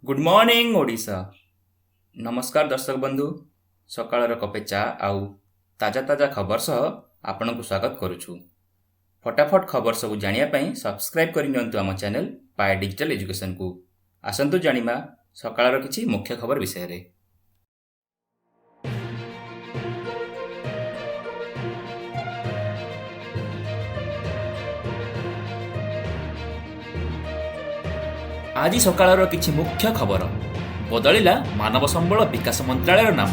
Good morning Odisha. नमस्कार दर्शक बंधु। सकाळर कपे चा आउ ताजा ताजा खबर सह आपनकु स्वागत करुछु। फटाफट खबर सब जानिया पई सब्सक्राइब करि नियंतु आम चैनल पाए डिजिटल एजुकेशन को। आसंतु जानिमा सकाळर किछि मुख्य खबर विषय रे। आज सकाळर किछि मुख्य खबर बदलिला मानव संबल विकास मंत्रालय नाम।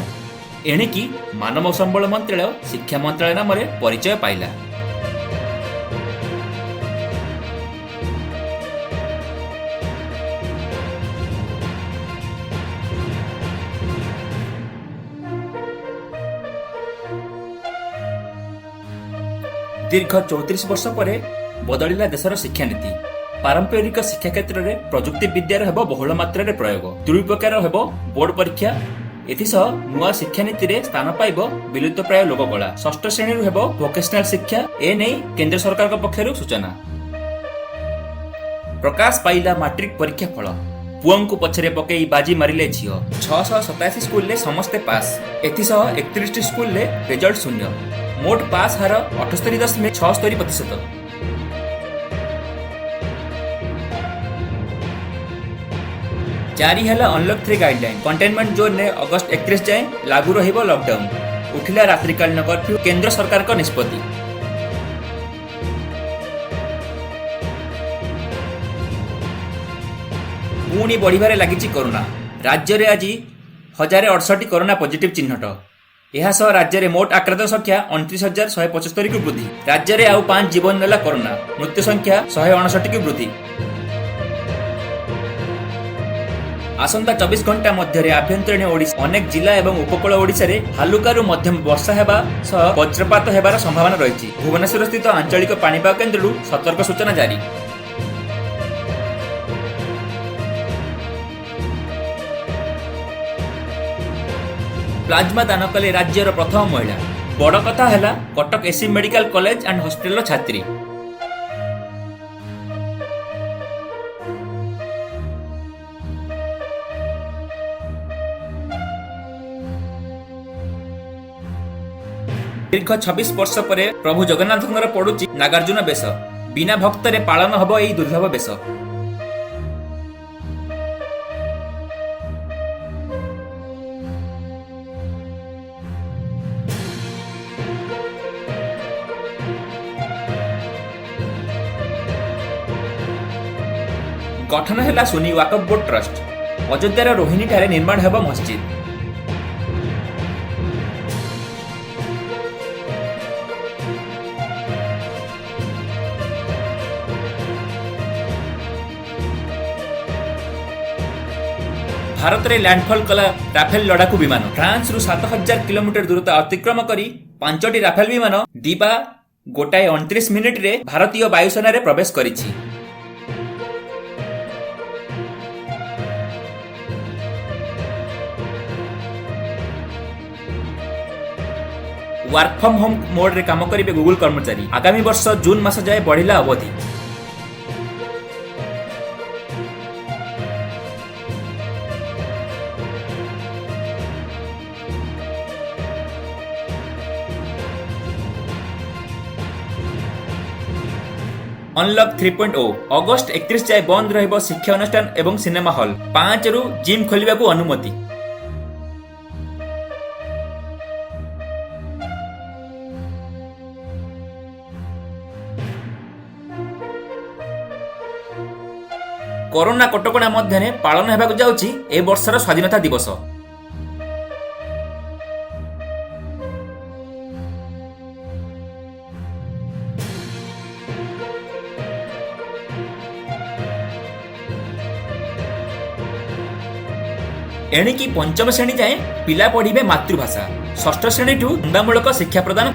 एणिकी मानव संबल मंत्रालय शिक्षा मंत्रालय नाम परिचय पाइला। दीर्घ 34 वर्ष पर बदलिला देशर शिक्षा नीति। पारंपरिक शिक्षा क्षेत्र में प्रजुक्ति विद्यार हेबो बहुल मात्रा रे प्रयोग। दुई प्रकार हेबो बोर्ड परीक्षा। एथिसह नुआ शिक्षा नीति रे स्थान पाइबो विलुप्त प्राय लोककला। षष्ठ श्रेणी रु हेबो वोकेशनल शिक्षा। ए नै केंद्र सरकार को पक्षरु सूचना। प्रकाश पाइला मैट्रिक परीक्षा फल। पुअंकु पछरे पकई बाजी मारिले झियो। 687 स्कूल ले समस्ते पास। एथिसह 31 स्कूल ले रिजल्ट शून्य। मोट पास हार 78.76%। जारी है अनलॉक 3 गाइडलाइन। कंटेनमेंट जोन ने अगस्त 31 जाए लागू रहिबो लॉकडाउन। उठिला रात्रिकालीन कर्फ्यू। केंद्र सरकार का निष्पत्ति। पुणी बढ़िबारे लागिछि कोरोना। राज्य रे आज 1068 कोरोना पॉजिटिव चिन्हट। यह सह राज्य रे मोट आक्रांत संख्या 29,175 को वृद्धि। राज्य रे आउ 5 जीवन नेला कोरोना। मृत्यु संख्या 159 की वृद्धि। आसंता 24 घंटा मध्य आभ्यंतरीण ओडिशा अनेक जिला एवं उपकूल ओडिशा रे हालुकारू मध्यम वर्षा हेबा सह वज्रपात हेबार संभावना रहिछि। भुवनेश्वर स्थित आंचलिक पाणीपाग केन्द्ररू सतर्क सूचना जारी। प्लाज्मा दान कले राज्यर प्रथम महिला। बड़ कथा हैला कटक एसी मेडिकल कॉलेज एंड हॉस्पिटल छात्री। दीर्घ 26 वर्ष पर प्रभु जगन्नाथ पड़ुची नागार्जुन बेश। बिना भक्त रे पालन हब एई दुर्लभ बेश। गठन है सुनी वाकफ बोर्ड ट्रस्ट। अयोध्यार रोहिणी ठारे निर्माण हेब मस्जिद। भारत रे लैंडफॉल कला राफेल लड़ाकू विमान। फ्रांस रु 7000 किलोमीटर दूरता अतिक्रम करी 5टी राफेल विमान दिबा गोटाए 29 मिनिट रे भारतीय वायुसेना रे प्रवेश करिछि। वर्क फ्रॉम होम मोड रे काम करिवे गूगल कर्मचारी। आगामी वर्ष जून मास जाए बढ़िला अवधि। अनलॉक 3.0 अगस्त 31 जाए बंद रहिबो शिक्षा अनुष्ठान एवं सिनेमा हॉल। 5 रु जिम खोलिबा को अनुमति। कोरोना कटकणा मध्य पालन हेबाकु जाउछि ए वर्षर स्वाधीनता दिवस। एणिकी पंचम श्रेणी जाए पिला पढ़िबे मातृभाषा। षष्ठ श्रेणी ठू धंदामूलक शिक्षा प्रदान।